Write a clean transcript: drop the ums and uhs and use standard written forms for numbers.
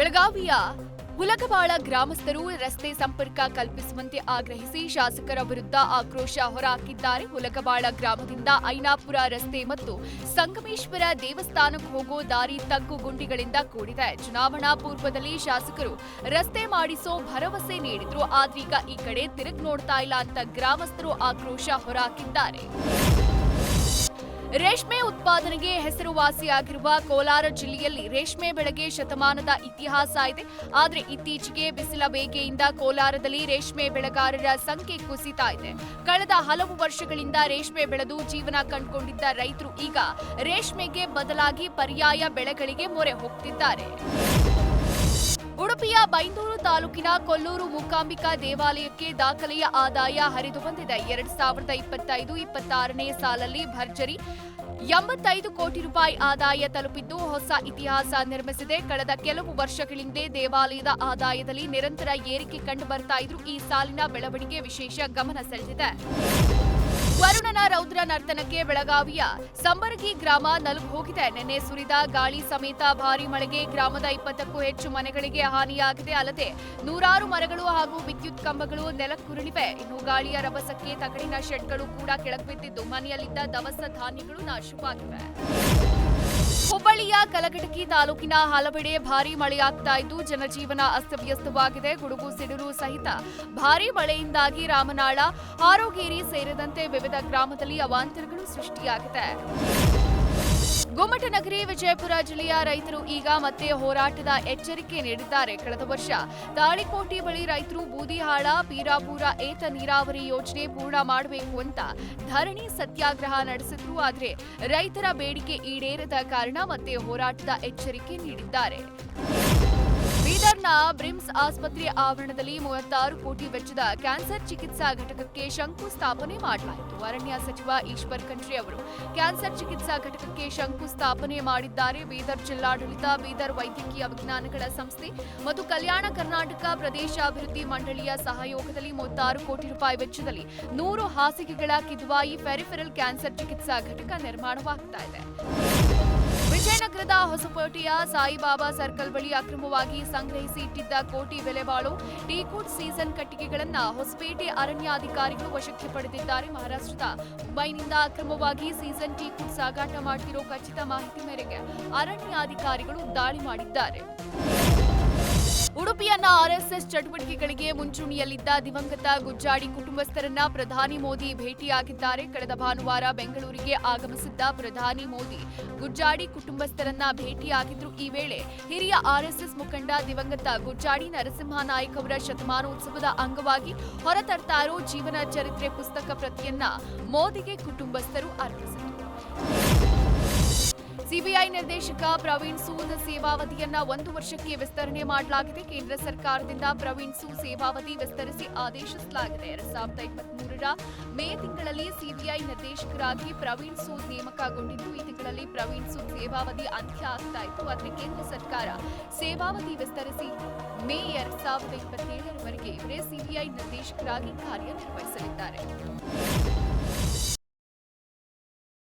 ಬೆಳಗಾವಿಯ ಹುಲಗವಾಳ ಗ್ರಾಮಸ್ಥರು ರಸ್ತೆ ಸಂಪರ್ಕ ಕಲ್ಪಿಸುವಂತೆ ಆಗ್ರಹಿಸಿ ಶಾಸಕರ ವಿರುದ್ಧ ಆಕ್ರೋಶ ಹೊರಹಾಕಿದ್ದಾರೆ. ಹುಲಗವಾಳ ಗ್ರಾಮದಿಂದ ಐನಾಪುರ ರಸ್ತೆ ಮತ್ತು ಸಂಗಮೇಶ್ವರ ದೇವಸ್ಥಾನಕ್ಕೆ ಹೋಗೋ ದಾರಿ ತಗ್ಗು ಗುಂಡಿಗಳಿಂದ ಕೂಡಿದೆ. ಚುನಾವಣಾ ಪೂರ್ವದಲ್ಲಿ ಶಾಸಕರು ರಸ್ತೆ ಮಾಡಿಸೋ ಭರವಸೆ ನೀಡಿದ್ರು, ಆದ್ರೀಗ ಈ ಕಡೆ ತಿರುಗಿ ನೋಡ್ತಾ ಇಲ್ಲ ಅಂತ ಗ್ರಾಮಸ್ಥರು ಆಕ್ರೋಶ ಹೊರಹಾಕಿದ್ದಾರೆ. ರೇಷ್ಮೆ ಉತ್ಪಾದನೆಗೆ ಹೆಸರುವಾಸಿಯಾಗಿರುವ ಕೋಲಾರ ಜಿಲ್ಲೆಯಲ್ಲಿ ರೇಷ್ಮೆ ಬೆಳೆಗೆ ಶತಮಾನದ ಇತಿಹಾಸ ಇದೆ. ಆದರೆ ಇತ್ತೀಚೆಗೆ ಬಿಸಿಲ ಬೇಗೆಯಿಂದ ಕೋಲಾರದಲ್ಲಿ ರೇಷ್ಮೆ ಬೆಳೆಗಾರರ ಸಂಖ್ಯೆ ಕುಸಿತಾ ಇದೆ. ಕಳೆದ ಹಲವು ವರ್ಷಗಳಿಂದ ರೇಷ್ಮೆ ಬೆಳೆದು ಜೀವನ ಕಂಡುಕೊಂಡಿದ್ದ ರೈತರು ಈಗ ರೇಷ್ಮೆಗೆ ಬದಲಾಗಿ ಪರ್ಯಾಯ ಬೆಳೆಗಳಿಗೆ ಮೊರೆ ಹೋಗ್ತಿದ್ದಾರೆ. ಉಡುಪಿಯ ಬೈಂದೂರು ತಾಲೂಕಿನ ಕೊಲ್ಲೂರು ಮೂಕಾಂಬಿಕಾ ದೇವಾಲಯಕ್ಕೆ ದಾಖಲೆಯ ಆದಾಯ ಹರಿದು ಬಂದಿದೆ. 2025-26ನೇ ಸಾಲಲ್ಲಿ ಭರ್ಜರಿ 85 ಕೋಟಿ ರೂಪಾಯಿ ಆದಾಯ ತಲುಪಿದ್ದು ಹೊಸ ಇತಿಹಾಸ ನಿರ್ಮಿಸಿದೆ. ಕಳೆದ ಕೆಲವು ವರ್ಷಗಳಿಂದ ದೇವಾಲಯದ ಆದಾಯದಲ್ಲಿ ನಿರಂತರ ಏರಿಕೆ ಕಂಡು ಬರ್ತಾ ಇದ್ರು. ಈ ಸಾಲಿನ ಬೆಳವಣಿಗೆ ವಿಶೇಷ ಗಮನ ಸೆಳೆದಿದೆ. ವರುಣನ ರೌದ್ರ ನರ್ತನಕ್ಕೆ ಬೆಳಗಾವಿಯ ಸಂಬರಗಿ ಗ್ರಾಮ ನಲುಗು ಹೋಗಿದೆ. ನಿನ್ನೆ ಸುರಿದ ಗಾಳಿ ಸಮೇತ ಭಾರೀ ಮಳೆಗೆ ಗ್ರಾಮದ 20ಕ್ಕೂ ಹೆಚ್ಚು ಮನೆಗಳಿಗೆ ಹಾನಿಯಾಗಿದೆ. ಅಲ್ಲದೆ ನೂರಾರು ಮರಗಳು ಹಾಗೂ ವಿದ್ಯುತ್ ಕಂಬಗಳು ನೆಲಕ್ಕುರುಳಿವೆ. ಇನ್ನು ಗಾಳಿಯ ರಭಸಕ್ಕೆ ತಗಡಿನ ಶೆಡ್ಗಳು ಕೂಡ ಕೆಳಬಿದ್ದಿದ್ದು ಮನೆಯಲ್ಲಿದ್ದ ದವಸ ಧಾನ್ಯಗಳು ನಾಶವಾಗಿವೆ. ಹುಬ್ಬಳ್ಳಿಯ ಕಲಘಟಕಿ ತಾಲೂಕಿನ ಹಲವೆಡೆ ಭಾರೀ ಮಳೆಯಾಗ್ತಾ ಇದ್ದು ಜನಜೀವನ ಅಸ್ತವ್ಯಸ್ತವಾಗಿದೆ. ಗುಡುಗು ಸಿಡಿಲು ಸಹಿತ ಭಾರೀ ಮಳೆಯಿಂದಾಗಿ ರಾಮನಾಳ, ಹಾರೋಗೇರಿ ಸೇರಿದಂತೆ ವಿವಿಧ ಗ್ರಾಮದಲ್ಲಿ ಅವಾಂತರಗಳು ಸೃಷ್ಟಿಯಾಗಿದೆ. ಗುಮ್ಮಟನಗರಿ ವಿಜಯಪುರ ಜಿಲ್ಲೆಯ ರೈತರು ಈಗ ಮತ್ತೆ ಹೋರಾಟದ ಎಚ್ಚರಿಕೆ ನೀಡಿದ್ದಾರೆ. ಕಳೆದ ವರ್ಷ ತಾಳಿಕೋಟೆ ಬಳಿ ರೈತರು ಬೂದಿಹಾಳ, ಪೀರಾಪುರ ಏತ ನೀರಾವರಿ ಯೋಜನೆ ಪೂರ್ಣ ಮಾಡಬೇಕು ಅಂತ ಧರಣಿ ಸತ್ಯಾಗ್ರಹ ನಡೆಸಿದ್ರು. ಆದರೆ ರೈತರ ಬೇಡಿಕೆ ಈಡೇರದ ಕಾರಣ ಮತ್ತೆ ಹೋರಾಟದ ಎಚ್ಚರಿಕೆ ನೀಡಿದ್ದಾರೆ. ಬೀದರ್ನ ಬ್ರಿಮ್ಸ್ ಆಸ್ಪತ್ರೆ ಆವರಣದಲ್ಲಿ 36 ಕೋಟಿ ವೆಚ್ಚದ ಕ್ಯಾನ್ಸರ್ ಚಿಕಿತ್ಸಾ ಘಟಕಕ್ಕೆ ಶಂಕುಸ್ಥಾಪನೆ ಮಾಡಲಾಯಿತು. ಅರಣ್ಯ ಸಚಿವ ಈಶ್ವರ್ ಖಂಡ್ರೆ ಅವರು ಕ್ಯಾನ್ಸರ್ ಚಿಕಿತ್ಸಾ ಘಟಕಕ್ಕೆ ಶಂಕುಸ್ಥಾಪನೆ ಮಾಡಿದ್ದಾರೆ. ಬೀದರ್ ಜಿಲ್ಲಾಡಳಿತ, ಬೀದರ್ ವೈದ್ಯಕೀಯ ವಿಜ್ಞಾನಗಳ ಸಂಸ್ಥೆ ಮತ್ತು ಕಲ್ಯಾಣ ಕರ್ನಾಟಕ ಪ್ರದೇಶಾಭಿವೃದ್ಧಿ ಮಂಡಳಿಯ ಸಹಯೋಗದಲ್ಲಿ 36 ಕೋಟಿ ರೂಪಾಯಿ ವೆಚ್ಚದಲ್ಲಿ 100 ಹಾಸಿಗೆಗಳ ಕಿದ್ವಾಯಿ ಪೆರಿಫೆರಲ್ ಕ್ಯಾನ್ಸರ್ ಚಿಕಿತ್ಸಾ ಘಟಕ ನಿರ್ಮಾಣವಾಗ್ತಾ ಇದೆ. ವಿಜಯನಗರದ ಹೊಸಪೇಟೆಯ ಸಾಯಿಬಾಬಾ ಸರ್ಕಲ್ ಬಳಿ ಅಕ್ರಮವಾಗಿ ಸಂಗ್ರಹಿಸಿ ಇಟ್ಟಿದ್ದ ಕೋಟಿ ಬೆಲೆ ಬಾಳೋ ಟೀಕೂಟ್ ಸೀಸನ್ ಕಟ್ಟಿಗೆಗಳನ್ನು ಹೊಸಪೇಟೆ ಅರಣ್ಯಾಧಿಕಾರಿಗಳು ವಶಕ್ಕೆ ಪಡೆದಿದ್ದಾರೆ. ಮಹಾರಾಷ್ಟ್ರದ ಮುಂಬೈನಿಂದ ಅಕ್ರಮವಾಗಿ ಸೀಸನ್ ಟೀಕೂಟ್ ಸಾಗಾಟ ಮಾಡುತ್ತಿರೋ ಖಚಿತ ಮಾಹಿತಿ ಮೇರೆಗೆ ಅರಣ್ಯಾಧಿಕಾರಿಗಳು ದಾಳಿ ಮಾಡಿದ್ದಾರೆ. ಉಡುಪಿಯನ್ನ ಆರ್ಎಸ್ಎಸ್ ಚಟುವಟಿಕೆಗಳಿಗೆ ಮುಂಚೂಣಿಯಲ್ಲಿದ್ದ ದಿವಂಗತ ಗುಜ್ಜಾಡಿ ಕುಟುಂಬಸ್ಥರನ್ನ ಪ್ರಧಾನಿ ಮೋದಿ ಭೇಟಿಯಾಗಿದ್ದಾರೆ. ಕಳೆದ ಭಾನುವಾರ ಬೆಂಗಳೂರಿಗೆ ಆಗಮಿಸಿದ್ದ ಪ್ರಧಾನಿ ಮೋದಿ ಗುಜ್ಜಾಡಿ ಕುಟುಂಬಸ್ಥರನ್ನ ಭೇಟಿಯಾಗಿದ್ರು. ಈ ವೇಳೆ ಹಿರಿಯ ಆರ್ಎಸ್ಎಸ್ ಮುಖಂಡ ದಿವಂಗತ ಗುಜ್ಜಾಡಿ ನರಸಿಂಹನಾಯ್ಕ ಅವರ ಶತಮಾನೋತ್ಸವದ ಅಂಗವಾಗಿ ಹೊರತರ್ತಾ ಇರೋ ಜೀವನ ಚರಿತ್ರೆ ಪುಸ್ತಕ ಪ್ರತಿಯನ್ನ ಮೋದಿಗೆ ಕುಟುಂಬಸ್ಥರು ಅರ್ಪಿಸಿದರು. ಸಿಬಿಐ ನಿರ್ದೇಶಕ ಪ್ರವೀಣ್ ಸೂದ್ ಸೇವಾವಧಿಯನ್ನ 1 ವರ್ಷಕ್ಕೆ ವಿಸ್ತರಣೆ ಮಾಡಲಾಗಿದೆ. ಕೇಂದ್ರ ಸರ್ಕಾರದಿಂದ ಪ್ರವೀಣ್ ಸೂದ್ ಸೇವಾವಧಿ ವಿಸ್ತರಿಸಿ ಆದೇಶಿಸಲಾಗಿದೆ. 2023ರ ಮೇ ತಿಂಗಳಲ್ಲಿ ಸಿಬಿಐ ನಿರ್ದೇಶಕರಾಗಿ ಪ್ರವೀಣ್ ಸೂದ್ ನೇಮಕಗೊಂಡಿದ್ದು, ಈ ತಿಂಗಳಲ್ಲಿ ಪ್ರವೀಣ್ ಸೂದ್ ಸೇವಾವಧಿ ಅಂತ್ಯ ಆಗ್ತಾ ಇತ್ತು. ಆದರೆ ಕೇಂದ್ರ ಸರ್ಕಾರ ಸೇವಾವಧಿ ವಿಸ್ತರಿಸಿ ಮೇ 2027ರವರೆಗೆ ಇವರೇ ಸಿಬಿಐ ನಿರ್ದೇಶಕರಾಗಿ ಕಾರ್ಯನಿರ್ವಹಿಸಲಿದ್ದಾರೆ.